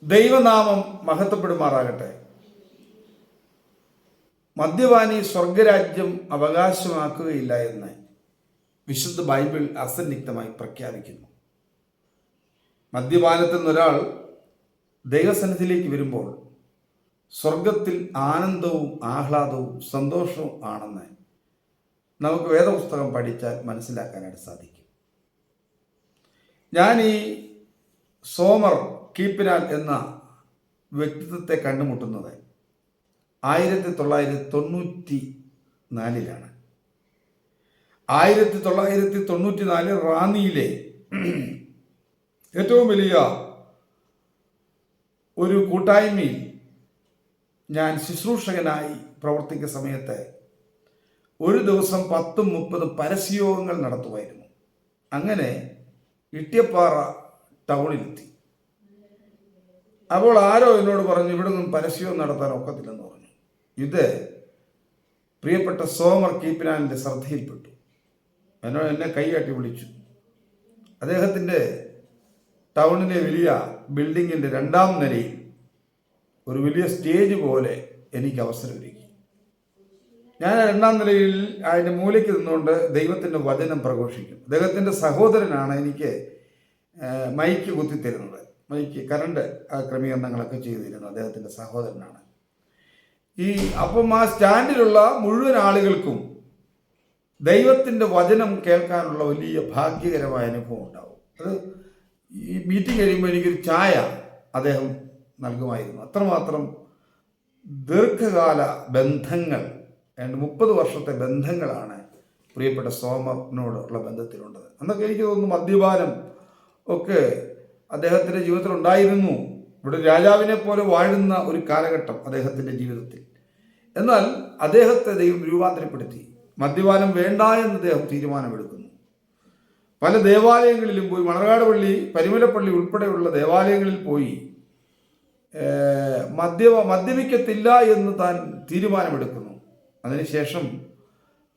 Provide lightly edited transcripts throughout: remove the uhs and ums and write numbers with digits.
ദൈവനാമം മഹത്വപ്പെടുമാറാകട്ടെ. മദ്യപാനി സ്വർഗരാജ്യം അവകാശമാക്കുകയില്ല എന്ന് വിശുദ്ധ ബൈബിൾ അസന്നിഗ്ധമായി പ്രഖ്യാപിക്കുന്നു. മദ്യപാനത്തിൽ നിന്നൊരാൾ ദൈവസന്നിധിയിലേക്ക് വരുമ്പോൾ സ്വർഗത്തിൽ ആനന്ദവും ആഹ്ലാദവും സന്തോഷവും ആണെന്ന് നമുക്ക് വേദപുസ്തകം പഠിച്ചാൽ മനസ്സിലാക്കാനായിട്ട് സാധിക്കും. ഞാൻ ഈ സോമർ കീപ്പിനാൽ എന്ന വ്യക്തിത്വത്തെ കണ്ടുമുട്ടുന്നത് 1994 1994 റാന്നിയിലെ ഏറ്റവും വലിയ ഒരു കൂട്ടായ്മയിൽ ഞാൻ ശുശ്രൂഷകനായി പ്രവർത്തിക്കുന്ന സമയത്ത് ഒരു ദിവസം 10-30 പരസ്യയോഗങ്ങൾ നടത്തുമായിരുന്നു. അങ്ങനെ ഇട്ടിയപ്പാറ ടൗണിലെത്തി. അപ്പോൾ ആരോ എന്നോട് പറഞ്ഞു, ഇവിടെ നിന്നും പരസ്യവും നടത്താൻ ഒക്കത്തില്ലെന്ന് പറഞ്ഞു. ഇത് പ്രിയപ്പെട്ട സോമർ കീപ്പിനാലിൻ്റെ ശ്രദ്ധയിൽപ്പെട്ടു. എന്നെ കൈകാട്ടി വിളിച്ചു. അദ്ദേഹത്തിൻ്റെ ടൗണിലെ വലിയ ബിൽഡിങ്ങിൻ്റെ 2ാം നിലയിൽ ഒരു വലിയ സ്റ്റേജ് പോലെ എനിക്ക് അവസരം ഒരുക്കി. ഞാൻ 2ാം നിലയിൽ അതിൻ്റെ മൂലയ്ക്ക് നിന്നുകൊണ്ട് ദൈവത്തിൻ്റെ വചനം പ്രഘോഷിക്കും. അദ്ദേഹത്തിൻ്റെ സഹോദരനാണ് എനിക്ക് മൈക്ക് കുത്തിത്തരുന്നത്. മൈക്ക് കറണ്ട് ക്രമീകരണങ്ങളൊക്കെ ചെയ്തിരുന്നു അദ്ദേഹത്തിൻ്റെ സഹോദരനാണ്. അപ്പം ആ സ്റ്റാൻഡിലുള്ള മുഴുവൻ ആളുകൾക്കും ദൈവത്തിൻ്റെ വചനം കേൾക്കാനുള്ള വലിയ ഭാഗ്യകരമായ അനുഭവം ഉണ്ടാവും. അത് ഈ മീറ്റിംഗ് കഴിയുമ്പോൾ എനിക്കൊരു ചായ അദ്ദേഹം നൽകുമായിരുന്നു. അത്രമാത്രം ദീർഘകാല ബന്ധങ്ങൾ, 30 വർഷത്തെ ബന്ധങ്ങളാണ് പ്രിയപ്പെട്ട സോമറിനോടുള്ള ബന്ധത്തിലുള്ളത്. അന്നൊക്കെ എനിക്ക് തോന്നുന്നു മദ്യപാനം ഒക്കെ അദ്ദേഹത്തിൻ്റെ ജീവിതത്തിൽ ഉണ്ടായിരുന്നു. ഇവിടെ രാജാവിനെ പോലെ വാഴുന്ന ഒരു കാലഘട്ടം അദ്ദേഹത്തിൻ്റെ ജീവിതത്തിൽ. എന്നാൽ അദ്ദേഹത്തെ ദൈവം രൂപാന്തരപ്പെടുത്തി. മദ്യപാനം വേണ്ട എന്ന് അദ്ദേഹം തീരുമാനമെടുക്കുന്നു. പല ദേവാലയങ്ങളിലും പോയി, മണർകാട് പള്ളി, പരിമലപ്പള്ളി ഉൾപ്പെടെയുള്ള ദേവാലയങ്ങളിൽ പോയി മദ്യപിക്കത്തില്ല എന്ന് താൻ തീരുമാനമെടുക്കുന്നു. അതിനുശേഷം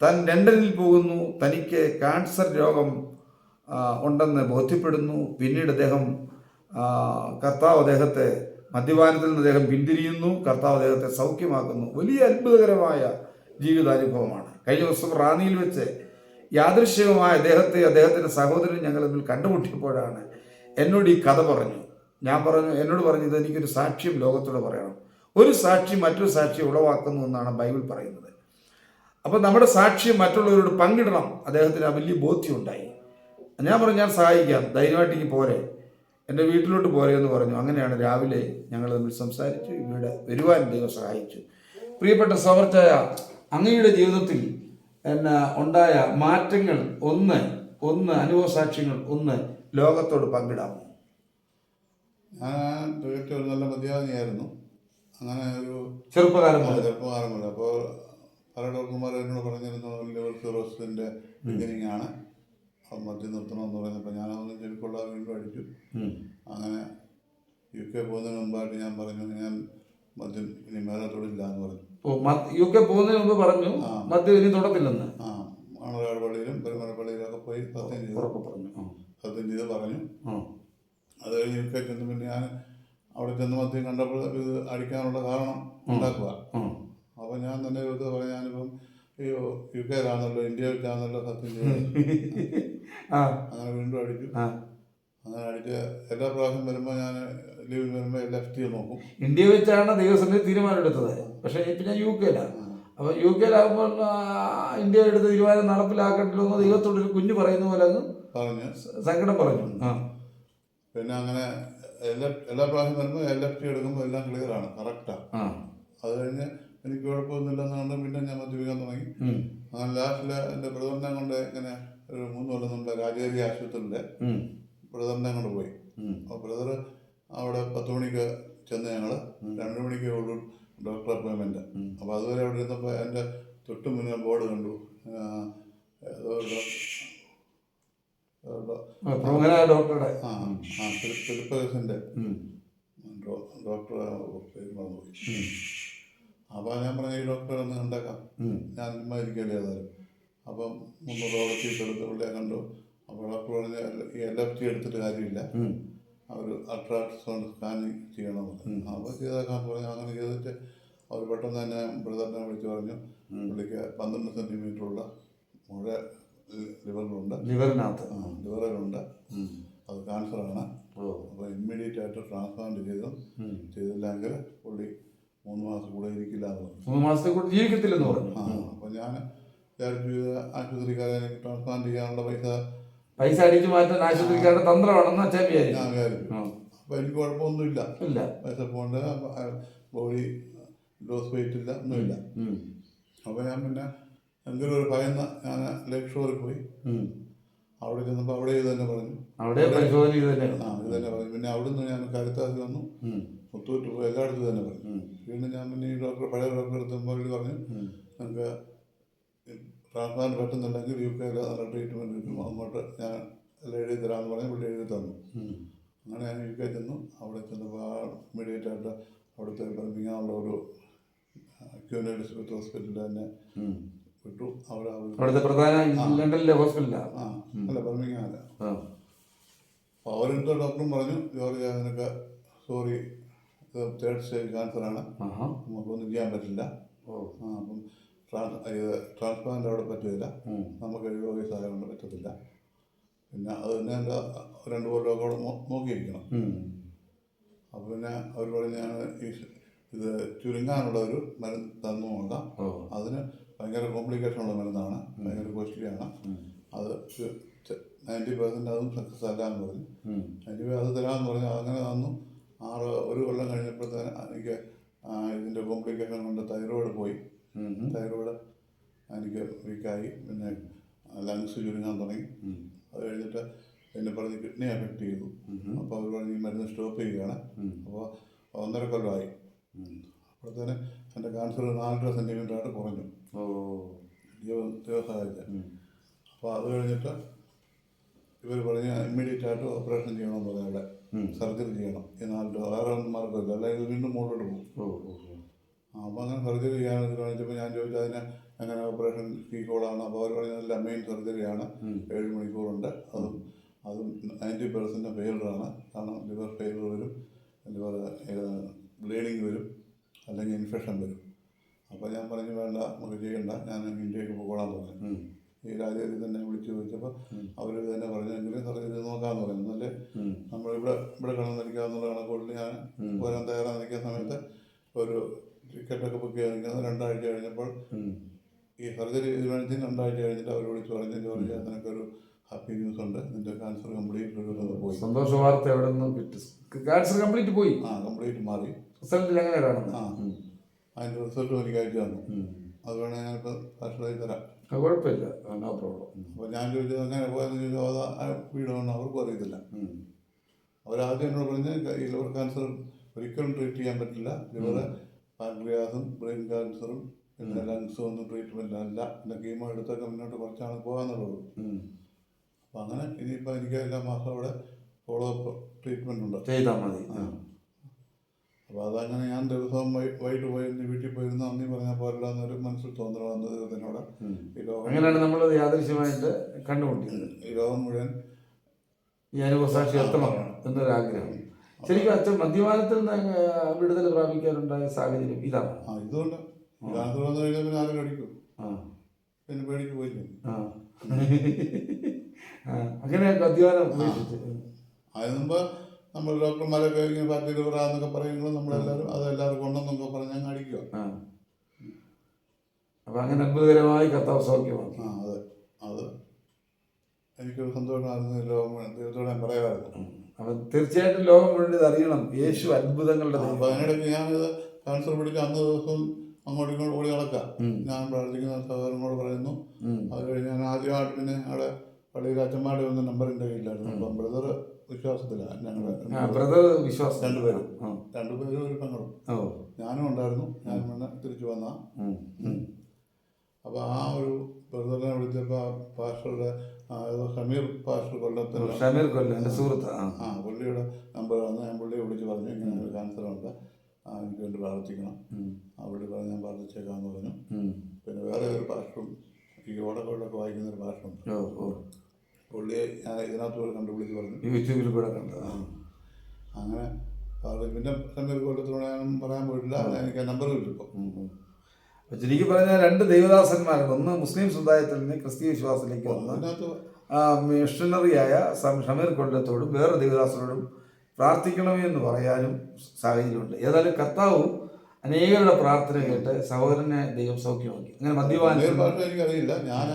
താൻ ലണ്ടനിൽ പോകുന്നു. തനിക്ക് ക്യാൻസർ രോഗം ഉണ്ടെന്ന് ബോധ്യപ്പെടുന്നു. പിന്നീട് കർത്താവ് അദ്ദേഹത്തെ മദ്യപാനത്തിൽ നിന്ന് അദ്ദേഹം പിന്തിരിയുന്നു. കർത്താവ് അദ്ദേഹത്തെ സൗഖ്യമാക്കുന്നു. വലിയ അത്ഭുതകരമായ ജീവിതാനുഭവമാണ്. കഴിഞ്ഞ ദിവസം റാന്നിയിൽ വെച്ച് യാദൃശ്ചികമായ അദ്ദേഹത്തിൻ്റെ സഹോദരൻ ഞങ്ങൾ തമ്മിൽ കണ്ടുമുട്ടിയപ്പോഴാണ് എന്നോട് ഈ കഥ പറഞ്ഞു. എന്നോട് പറഞ്ഞു, ഇത് എനിക്കൊരു സാക്ഷ്യം ലോകത്തോട് പറയണം. ഒരു സാക്ഷി മറ്റൊരു സാക്ഷി ഉളവാക്കുന്നു എന്നാണ് ബൈബിൾ പറയുന്നത്. അപ്പോൾ നമ്മുടെ സാക്ഷ്യം മറ്റുള്ളവരോട് പങ്കിടണം. അദ്ദേഹത്തിന് ആ വലിയ ബോധ്യമുണ്ടായി. ഞാൻ പറഞ്ഞു, ഞാൻ സഹായിക്കാം, ധൈര്യമായിട്ടേക്ക് പോരെ, എൻ്റെ വീട്ടിലോട്ട് പോരെ എന്ന് പറഞ്ഞു. അങ്ങനെയാണ് രാവിലെ ഞങ്ങൾ തമ്മിൽ സംസാരിച്ചു. ഇവിടെ വരുവാൻ ദൈവം സഹായിച്ചു. പ്രിയപ്പെട്ട സഹോദരായ, അങ്ങയുടെ ജീവിതത്തിൽ ഉണ്ടായ മാറ്റങ്ങൾ ഒന്ന് അനുഭവ സാക്ഷ്യങ്ങൾ ലോകത്തോട് പങ്കിടാമോ? ഞാൻ ഒരു നല്ല മദ്യപാനിയായിരുന്നു. അങ്ങനെ ഒരു ചെറുപ്പകാലം മുതൽ. അപ്പോൾ പല ഡോക്ടർമാർ എന്നോട് പറഞ്ഞിരുന്നു, ലിവർ സിറോസിൻ്റെ ബിഗിനിങ് ആണ്, മദ്യം നിർത്തണമെന്ന് പറഞ്ഞപ്പോൾ ഞാനതൊന്നും ചെവിക്കൊള്ളാതെ വീണ്ടും അടിച്ചു. അങ്ങനെ UK പോകുന്നതിന് മുമ്പായിട്ട് ഞാൻ പറഞ്ഞു, ഞാൻ മദ്യം ഇനി മേലെ തൊടില്ല എന്ന് പറഞ്ഞു. UK പോകുന്നതിന് മുമ്പ് പറഞ്ഞു മദ്യം ഇനി തൊടത്തില്ലെന്ന്. മണർകാട് പള്ളിയിലും പെരുമലപ്പള്ളിയിലൊക്കെ പോയി സത്യം ചെയ്ത് പറഞ്ഞു. അത് കഴിഞ്ഞ് UK ചെന്ന് പിന്നെ ഞാൻ അവിടെ ചെന്ന് മദ്യം കണ്ടപ്പോൾ ഇത് അടിക്കാനുള്ള കാരണം ഉണ്ടാക്കുക. അപ്പോൾ ഞാൻ തന്നെ ഇത് പറയാം, ഞാനിപ്പം UK ഇന്ത്യ വെച്ചാണല്ലോ സത്യം ചെയ്ത് അങ്ങനെ വീണ്ടും അടിച്ചു. അങ്ങനെ അടിച്ച് എല്ലാ പ്രാവശ്യം വരുമ്പോൾ ഞാൻ ലീവിൽ വരുമ്പോൾ LFT നോക്കും. ഇന്ത്യ വെച്ചാണ് ദൈവസന്നിധി തീരുമാനമെടുത്തത്. പക്ഷേ പിന്നെ UK അപ്പോൾ UK ഇന്ത്യ എടുത്ത തീരുമാനം നടപ്പിലാക്കണ്ടല്ലോ എന്ന് ദൈവത്തോടൊരു കുഞ്ഞ് പറയുന്ന പോലെ അങ്ങ് പറഞ്ഞ് സങ്കടം പറഞ്ഞു. പിന്നെ അങ്ങനെ എല്ലാ പ്രാവശ്യം വരുമ്പോൾ LFT എടുക്കുമ്പോൾ എല്ലാം ക്ലിയറാണ്, കറക്റ്റാണ്. അത് കഴിഞ്ഞ് എനിക്ക് കുഴപ്പമൊന്നുമില്ലെന്ന് കണ്ട് പിന്നെ ഞാൻ മദ്യപിക്കാൻ തുടങ്ങി. അങ്ങനെ ലാസ്റ്റിൽ എൻ്റെ ബ്രദറിനെ കൊണ്ട് ഇങ്ങനെ ഒരു 3 കൊല്ലം നമ്മുടെ രാജകീയ ആശുപത്രിയിലെ ബ്രദറിനെ കൊണ്ട് പോയി. അപ്പോൾ ബ്രദർ അവിടെ 10 മണിക്ക് ചെന്ന് ഞങ്ങൾ 2 മണിക്ക് ഉള്ളൂ ഡോക്ടർ അപ്പോയിൻമെൻറ്റ്. അപ്പോൾ അതുവരെ അവിടെ ഇരുന്നപ്പോൾ എൻ്റെ തൊട്ട് മുന്നേ ബോർഡ് കണ്ടു, ഡോക്ടറുടെ ഫിലിപ്പസിൻ്റെ ഡോക്ടർ പേര് മറന്നുപോയി. അപ്പോൾ ഞാൻ പറഞ്ഞ ഈ ഡോക്ടറെ ഒന്ന് കണ്ടേക്കാം, ഞാൻ ഇരിക്കല്ലേ ഏതായാലും. അപ്പം 300 ചീട്ടെടുത്ത് പുള്ളിയെ കണ്ടു. അപ്പോൾ ഡോക്ടർ പറഞ്ഞ ഈ LFT എടുത്തിട്ട് കാര്യമില്ല, അവർ അൾട്രാസൗണ്ട് സ്കാനിങ് ചെയ്യണമെന്ന്. അപ്പോൾ ചെയ്തേക്കാൻ പറഞ്ഞു. അങ്ങനെ ചെയ്തിട്ട് അവർ പെട്ടെന്ന് തന്നെ ബ്രദറിനെ വിളിച്ച് പറഞ്ഞു പുള്ളിക്ക് 12 സെൻറ്റിമീറ്ററുള്ള മുഴ ലിവറിലുണ്ട്, ലിവറിലുണ്ട്, അത് ക്യാൻസറാണ്. അപ്പോൾ ഇമ്മീഡിയറ്റ് ആയിട്ട് ട്രാൻസ്പ്ലാന്റ് ചെയ്തില്ലെങ്കിൽ പുള്ളി 3 മാസം കൂടെ ഇരിക്കില്ല എന്ന് പറഞ്ഞു. 3 മാസത്തെ കൂടെ ജീവിക്കത്തില്ലെന്ന് പറഞ്ഞു. അപ്പോൾ ഞാൻ വിചാരിച്ചു ആശുപത്രിക്കാരെ എനിക്ക് ട്രാൻസ്പ്ലാന്റ് ചെയ്യാനുള്ള പൈസ അടിച്ചു മാറ്റാൻ ആശുപത്രിക്കാരുടെ തന്ത്രമാണെന്ന് ഞാൻ വിചാരിച്ചു. അപ്പോൾ എനിക്ക് കുഴപ്പമൊന്നുമില്ല, പൈസ പോകേണ്ട, ബോഡി ലോസ് വെയിറ്റ് ഇല്ല, ഒന്നുമില്ല. അപ്പോൾ ഞാൻ പിന്നെ എന്തെങ്കിലും ഒരു ഭയന്ന് ഞാൻ ലേക്ക് ഷോറിൽ പോയി. അവിടെ ചെന്നപ്പോൾ അവിടെ ഇത് തന്നെ പറഞ്ഞു, ഇത് തന്നെ പറഞ്ഞു. പിന്നെ അവിടുന്ന് ഞാൻ കരുത്താക്കി വന്നു, മുത്തൂറ്റ് പോയി, എല്ലായിടത്തും തന്നെ പറഞ്ഞു. വീണ്ടും ഞാൻ പിന്നെ ഈ പഴയ ഡോക്ടറെ എടുത്തുമ്പോൾ പറഞ്ഞു നിങ്ങൾക്ക് ട്രാൻസ്പ്ലാന്റ് പറ്റുന്നുണ്ടെങ്കിൽ UK നല്ല ട്രീറ്റ്മെൻറ്റ് കിട്ടും, അങ്ങോട്ട് ഞാൻ എല്ലാം എഴുതി തരാമെന്ന് പറഞ്ഞ് പുള്ളി എഴുതി തന്നു. അങ്ങനെ ഞാൻ UK ചെന്നു. അവിടെ ചെന്നപ്പോൾ ഇമ്മീഡിയറ്റ് ആയിട്ട് അവിടുത്തെ ബർമിങ്ങാമുള്ള ഒരു ക്യൂൻ എലിസബത്ത് ഹോസ്പിറ്റലിൽ തന്നെ വിട്ടു. അവിടുത്തെ പ്രധാന ലണ്ടനിലെ ഹോസ്പിറ്റലാണ്. അല്ല, ബർമിങ്ങാമല്ല. അപ്പോൾ അവരെടുത്ത ഡോക്ടറും പറഞ്ഞു ജോർജ് നിനക്ക് സോറി, ഇത് 3rd സ്റ്റേജ് ക്യാൻസറാണ്, നമുക്കൊന്നും ചെയ്യാൻ പറ്റില്ല. അപ്പം ട്രാൻസ്പ്ലാന്റ് അവിടെ പറ്റില്ല, നമുക്ക് 70 വയസ്സായതുകൊണ്ട് പറ്റത്തില്ല. പിന്നെ അത് തന്നെ എന്താ 2 കൊല്ലമൊക്കെ അവിടെ നോക്കിയിരിക്കണം. അപ്പോൾ പിന്നെ അവർ പറഞ്ഞ് ഞാൻ ഇത് ചുരുങ്ങാനുള്ള ഒരു മരുന്ന് തന്നു നോക്കാം. അതിന് ഭയങ്കര കോംപ്ലിക്കേഷൻ ഉള്ള മരുന്നാണ്, ഭയങ്കര കോസ്റ്റ്ലിയാണ്. അത് 90% അതും സക്സസ് അല്ല എന്ന് പറഞ്ഞു. അത് തരാമെന്ന് പറഞ്ഞു. അങ്ങനെ തന്നു. 1 കൊല്ലം കഴിഞ്ഞപ്പോഴത്തേന് എനിക്ക് ഇതിൻ്റെ കോംപ്ലിക്കേഷൻ കൊണ്ട് തൈറോയിഡ് പോയി. തൈറോയിഡ് എനിക്ക് വീക്കായി. പിന്നെ ലങ്സ് ചുരുങ്ങാൻ തുടങ്ങി. അത് കഴിഞ്ഞിട്ട് എന്നെ പറഞ്ഞ് കിഡ്നി എഫക്റ്റ് ചെയ്തു. അപ്പോൾ അവർ പറഞ്ഞ് ഈ മരുന്ന് സ്റ്റോപ്പ് ചെയ്യുകയാണ്. അപ്പോൾ 1.5 കൊല്ലമായി. അപ്പോഴത്തേന് എൻ്റെ ക്യാൻസർ 4.5 സെൻറ്റിമീറ്ററായിട്ട് കുറഞ്ഞു ദിവസമായിട്ട്. അപ്പോൾ അത് കഴിഞ്ഞിട്ട് ഇവർ പറഞ്ഞ് ഇമ്മീഡിയറ്റ് ആയിട്ട് ഓപ്പറേഷൻ ചെയ്യണമെന്ന് പറഞ്ഞു. അവിടെ സർജറി ചെയ്യണം. ഈ 4 വേറെ ഒന്നും മാർഗമില്ല, അല്ലെങ്കിൽ ഇത് വീണ്ടും മുകളിലോട്ട് പോകും. അപ്പോൾ അങ്ങനെ സർജറി ചെയ്യാനൊക്കെ കാണിച്ചപ്പോൾ ഞാൻ ചോദിച്ചു അതിന് എങ്ങനെ ഓപ്പറേഷൻ കീക്കോളാണ്. അപ്പോൾ അവർ പറഞ്ഞതല്ല, മെയിൻ സർജറിയാണ്, 7 മണിക്കൂറുണ്ട്. അതും 90% ഫെയിലറാണ്. കാരണം ലിവർ ഫെയിലർ വരും, ലിവർ ബ്ലീഡിങ് വരും, അല്ലെങ്കിൽ ഇൻഫെക്ഷൻ വരും. അപ്പോൾ ഞാൻ പറഞ്ഞു വേണ്ട, നമുക്ക് ചെയ്യണ്ട, ഞാൻ ഇന്ത്യക്ക് പോകോളാൻ പറഞ്ഞു. ഈ രാജ്യത്തിൽ തന്നെ വിളിച്ച് ചോദിച്ചപ്പോൾ അവർ തന്നെ പറഞ്ഞു എങ്കിലും സർജറി നോക്കാമെന്ന് പറഞ്ഞു. എന്നാലേ നമ്മളിവിടെ കിടന്നിരിക്കാമെന്നുള്ള കണക്കുകളിൽ ഞാൻ പോരാൻ തയ്യാറായി നിൽക്കുന്ന സമയത്ത് ഒരു ടിക്കറ്റൊക്കെ ബുക്ക് ചെയ്യാൻ നിൽക്കുന്നത് 2 ആഴ്ച കഴിഞ്ഞപ്പോൾ ഈ സർജറി തീരുമാനിച്ച് 2 ആഴ്ച കഴിഞ്ഞിട്ട് അവർ വിളിച്ച് പറഞ്ഞു ജോർജ് നിനക്കൊരു ഹാപ്പി ന്യൂസ് ഉണ്ട്, നിന്റെ ക്യാൻസർ കംപ്ലീറ്റ് പോയി. സന്തോഷ വാർത്ത എവിടെ നിന്നും ക്യാൻസർ കംപ്ലീറ്റ് പോയി, കംപ്ലീറ്റ് മാറി. റിസൾട്ടിൽ എങ്ങനെ കാണുന്നു? അതിൻ്റെ റിസൾട്ട് എനിക്ക് അയച്ചു തന്നു. അത് വേണമെങ്കിൽ ഞാനിപ്പോൾ പാർസലായി തരാം, കുഴപ്പമില്ല, നോ പ്രോബ്ലം. അപ്പോൾ ഞാൻ ചോദിച്ചത് അങ്ങനെ പോയെന്ന് ചോദിച്ചാൽ അത് വീടാണെന്ന് അവർക്കും അറിയത്തില്ല. അവരാദ്യം എന്നോട് പറഞ്ഞ് ഈ ലിവർ ക്യാൻസർ ഒരിക്കലും ട്രീറ്റ് ചെയ്യാൻ പറ്റില്ല, ലിവർ പാൻക്രിയാസും ബ്രെയിൻ ക്യാൻസറും പിന്നെ ലങ്സും ഒന്നും ട്രീറ്റ്മെൻറ്റ് അല്ല, പിന്നെ കീമോ എടുത്തൊക്കെ മുന്നോട്ട് കുറച്ചാണ് പോകാന്നുള്ളത്. അപ്പം അങ്ങനെ ഇനിയിപ്പോൾ എനിക്ക് എല്ലാ മാസം അവിടെ ഫോളോ അപ്പ് ട്രീറ്റ്മെൻറ്റ് ഉണ്ട്, ചെയ്താൽ മതി. അപ്പോൾ അതങ്ങനെ ഞാൻ ദിവസവും വൈകിട്ട് പോയിരുന്നു, വീട്ടിൽ പോയിരുന്നു, അന്നീ പറഞ്ഞാൽ പോരല്ല എന്നൊരു മനസ്സിൽ തോന്നണം വന്നത് ദൈവത്തിനോട്. ഈ ലോകം അങ്ങനെയാണ് നമ്മൾ യാദൃശ്യമായിട്ട് കണ്ടുകൊണ്ടിരുന്നത്. ഈ ലോകം മുഴുവൻ ഈ അനുഭവസാക്ഷി എത്തണം എന്നൊരാഗ്രഹം. ശരിക്കും അച്ഛൻ മദ്യപാനത്തിൽ നിന്ന് വിടുതൽ പ്രാപിക്കാനുണ്ടായ സാഹചര്യം ഇതാണ്. ഇതുകൊണ്ട് ക്യാൻസർ വന്നു കഴിഞ്ഞാൽ പിന്നെ ആരും അടിക്കും, പിന്നെ പേടിക്ക് പോയില്ല. അങ്ങനെ മദ്യപാനം അതിന് മുമ്പ് നമ്മൾ ഡോക്ടർമാരൊക്കെ ഇങ്ങനെ ഫാറ്റി ലിവറാന്നൊക്കെ പറയുമ്പോൾ നമ്മളെല്ലാവരും അതെല്ലാവരും കൊണ്ടെന്നൊക്കെ പറഞ്ഞ് അങ്ങ് അടിക്കുക. അപ്പം അങ്ങനെ അത്ഭുതകരമായി കർത്താവ് സൗഖ്യമാക്കി. അതെ, അത് എനിക്കൊരു സന്തോഷമായിരുന്നു. ലോകം ദൈവത്തോടെ ഞാൻ പറയാമായിരുന്നു. അപ്പം തീർച്ചയായിട്ടും ലോകം മുഴുവൻ ഇത് അറിയണം, യേശു അത്ഭുതങ്ങളുടെ. അപ്പോൾ അതിനിടയ്ക്ക് ഞാനിത് ക്യാൻസർ പിടിച്ച് അന്ന് ദിവസം അങ്ങോട്ടും ഇങ്ങോട്ടും ഓടി നടക്കാം. ഞാൻ പ്രാർത്ഥിക്കുന്ന സഹോദരനോട് പറയുന്നു. അത് കഴിഞ്ഞ് ഞാൻ ആദ്യമായിട്ട് പിന്നെ അവിടെ പള്ളിയിൽ അച്ഛന്മാരുടെ ഒന്നും നമ്പറിൻ്റെ കയ്യിലായിരുന്നു. അപ്പം ബ്രദർ വിശ്വാസത്തിലാണ്, ഞങ്ങളുടെ വിശ്വാസം രണ്ടുപേരും ഒരു പെങ്ങളും ഞാനും ഉണ്ടായിരുന്നു. ഞാൻ പിന്നെ തിരിച്ചു വന്ന. അപ്പോൾ ആ ഒരു ബ്രദറിനെ വിളിച്ചപ്പോൾ പാസ്റ്ററുടെ ഷമീർ പാസ്റ്റർ കൊല്ലത്തിൻ്റെ സുഹൃത്ത്, പുള്ളിയുടെ നമ്പർ വന്ന് ഞാൻ പുള്ളിയെ വിളിച്ച് പറഞ്ഞു ഇങ്ങനെ ഒരു ക്യാൻസറുണ്ട്, എനിക്ക് വേണ്ടി പ്രാർത്ഥിക്കണം. അവിടെ പറഞ്ഞ് ഞാൻ പ്രാർത്ഥിച്ചേക്കാമെന്ന് പറഞ്ഞു. പിന്നെ വേറെ ഒരു പാസ്റ്ററും ഈ ഓടക്കോടൊക്കെ വായിക്കുന്ന ഒരു പാസ്റ്ററുണ്ട്, പുള്ളിയെ ഞാൻ ഇതിനകത്ത് കൂടെ കണ്ടുപിടിച്ച് പറഞ്ഞു, യൂട്യൂബിൽ കൂടെ കണ്ടു. അങ്ങനെ പിന്നെ സമീർ കൊല്ലത്തിലൂടെ ഞാൻ പറയാൻ പോയിട്ടില്ല. എനിക്ക് നമ്പർ കിട്ടും ഇപ്പം. അപ്പോൾ ചുരുക്കി പറഞ്ഞാൽ 2 ദൈവദാസന്മാരുണ്ട്. ഒന്ന് മുസ്ലിം സമുദായത്തിൽ നിന്ന് ക്രിസ്തീയ വിശ്വാസത്തിലേക്ക് വന്ന് അതിനകത്ത് മിഷണറിയായ ഷമീർ കൊല്ലത്തോടും വേറെ ദൈവദാസരോടും പ്രാർത്ഥിക്കണമെന്ന് പറയാനും സാഹചര്യമുണ്ട്. ഏതായാലും കർത്താവ് അനേകരുടെ പ്രാർത്ഥന കേട്ട് സഹോദരനെ ദൈവം സൗഖ്യമാക്കി. അങ്ങനെ മദ്യപാനം ഭാഷ എനിക്കറിയില്ല. ഞാൻ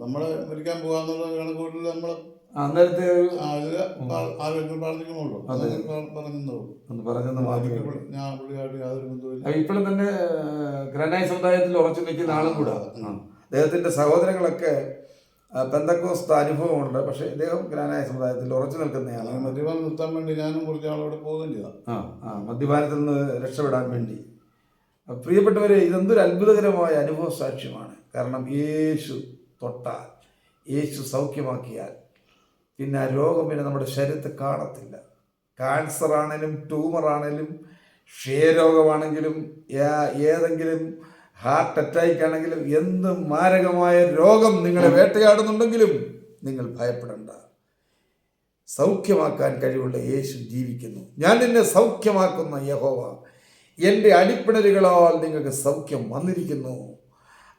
നമ്മള് മരിക്കാൻ പോകാന്നുള്ള കണക്കൂട്ടിൽ നമ്മള് അന്നേരത്തെ ആരോഗ്യം പ്രാർത്ഥിക്കുന്നുള്ളൂ പറഞ്ഞെന്ന് മാത്രമേ. ഞാൻ പുള്ളിയായിട്ട് യാതൊരു ബന്ധവുമില്ല. ഇപ്പോഴും തന്നെ ഗ്രാനായി സമുദായത്തിൽ ഉറച്ചു നിൽക്കുന്ന ആളും കൂടെ. അദ്ദേഹത്തിന്റെ സഹോദരങ്ങളൊക്കെ പെന്തക്കോസ്ത അനുഭവമുണ്ട്. പക്ഷെ ഇദ്ദേഹം ഗ്രാനായ സമുദായത്തിൽ ഉറച്ചു നിൽക്കുന്നയാളാണ്. മദ്യപാനം നിർത്താൻ വേണ്ടി ഞാനും കുറച്ച് ആളോട് പോവുകയും ചെയ്താൽ മദ്യപാനത്തിൽ നിന്ന് രക്ഷപ്പെടാൻ വേണ്ടി. പ്രിയപ്പെട്ടവരെ, ഇതെന്തൊരു അത്ഭുതകരമായ അനുഭവ സാക്ഷ്യമാണ്. കാരണം യേശു തൊട്ടാൽ, യേശു സൗഖ്യമാക്കിയാൽ പിന്നെ ആ രോഗം പിന്നെ നമ്മുടെ ശരീരത്തിൽ കാണത്തില്ല. ക്യാൻസർ ആണെങ്കിലും ട്യൂമറാണെങ്കിലും ക്ഷയരോഗമാണെങ്കിലും ഏതെങ്കിലും ഹാർട്ട് അറ്റാക്ക് ആണെങ്കിലും എന്ത് മാരകമായ രോഗം നിങ്ങളെ വേട്ടയാടുന്നുണ്ടെങ്കിലും നിങ്ങൾ ഭയപ്പെടേണ്ട. സൗഖ്യമാക്കാൻ കഴിവുള്ള യേശു ജീവിക്കുന്നു. ഞാൻ നിന്നെ സൗഖ്യമാക്കുന്ന യഹോവ, എൻ്റെ അടിപ്പിണരുകളാൽ നിങ്ങൾക്ക് സൗഖ്യം വന്നിരിക്കുന്നു.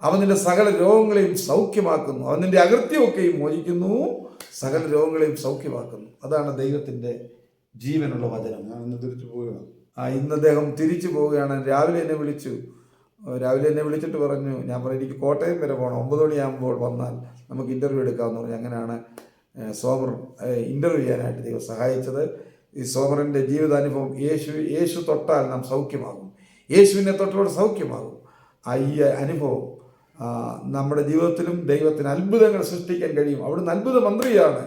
അവൻ നിന്റെ സകല രോഗങ്ങളെയും സൗഖ്യമാക്കുന്നു. അവൻ നിന്റെ അകൃത്യമൊക്കെയും മോചിക്കുന്നു, സകല രോഗങ്ങളെയും സൗഖ്യമാക്കുന്നു. അതാണ് ദൈവത്തിൻ്റെ ജീവനുള്ള വചനം. ഞാൻ ഇന്ന് തിരിച്ചു പോവുകയാണ്. ഇന്ന് അദ്ദേഹം തിരിച്ചു പോവുകയാണ്. രാവിലെ എന്നെ വിളിച്ചിട്ട് പറഞ്ഞു, ഞാൻ പറഞ്ഞു എനിക്ക് കോട്ടയം വരെ പോകണം, 9 മണിയാകുമ്പോൾ വന്നാൽ നമുക്ക് ഇൻ്റർവ്യൂ എടുക്കാമെന്ന് പറഞ്ഞു. അങ്ങനെയാണ് സോമർ ഇൻ്റർവ്യൂ ചെയ്യാനായിട്ട് ദൈവം സഹായിച്ചത്. ഈ സോമറിൻ്റെ ജീവിതാനുഭവം, യേശു തൊട്ടാൽ നാം സൗഖ്യമാകും, യേശുവിനെ തൊട്ടോടെ സൗഖ്യമാകും. ഈ അനുഭവം നമ്മുടെ ജീവിതത്തിലും ദൈവത്തിന് അത്ഭുതങ്ങൾ സൃഷ്ടിക്കാൻ കഴിയും. അവിടുന്ന് അത്ഭുത മന്ത്രിയാണ്.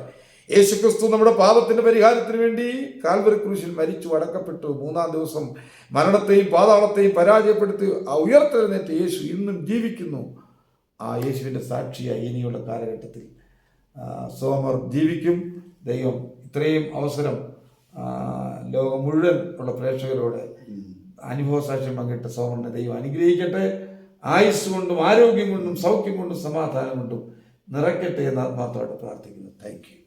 യേശുക്രിസ്തു നമ്മുടെ പാപത്തിൻ്റെ പരിഹാരത്തിന് വേണ്ടി കാൽവരി ക്രൂശിൽ മരിച്ചു അടക്കപ്പെട്ടു. 3-ാം ദിവസം മരണത്തെയും പാതാളത്തെയും പരാജയപ്പെടുത്തി ഉയർത്തെഴുന്നേറ്റ് യേശു ഇന്നും ജീവിക്കുന്നു. ആ യേശുവിൻ്റെ സാക്ഷിയായി ഇനിയുള്ള കാലഘട്ടത്തിൽ സോമർ ജീവിക്കും. ദൈവം ഇത്രയും അവസരം ലോകം മുഴുവൻ ഉള്ള പ്രേക്ഷകരോട് അനുഭവ സാക്ഷ്യം പങ്കിട്ട സോമറിനെ ദൈവം അനുഗ്രഹിക്കട്ടെ. ആയുസ് കൊണ്ടും ആരോഗ്യം കൊണ്ടും സൗഖ്യം കൊണ്ടും സമാധാനം കൊണ്ടും നിറയ്ക്കട്ടെ എന്ന് ആത്മാർത്ഥമായിട്ട് പ്രാർത്ഥിക്കുന്നു. Thank you.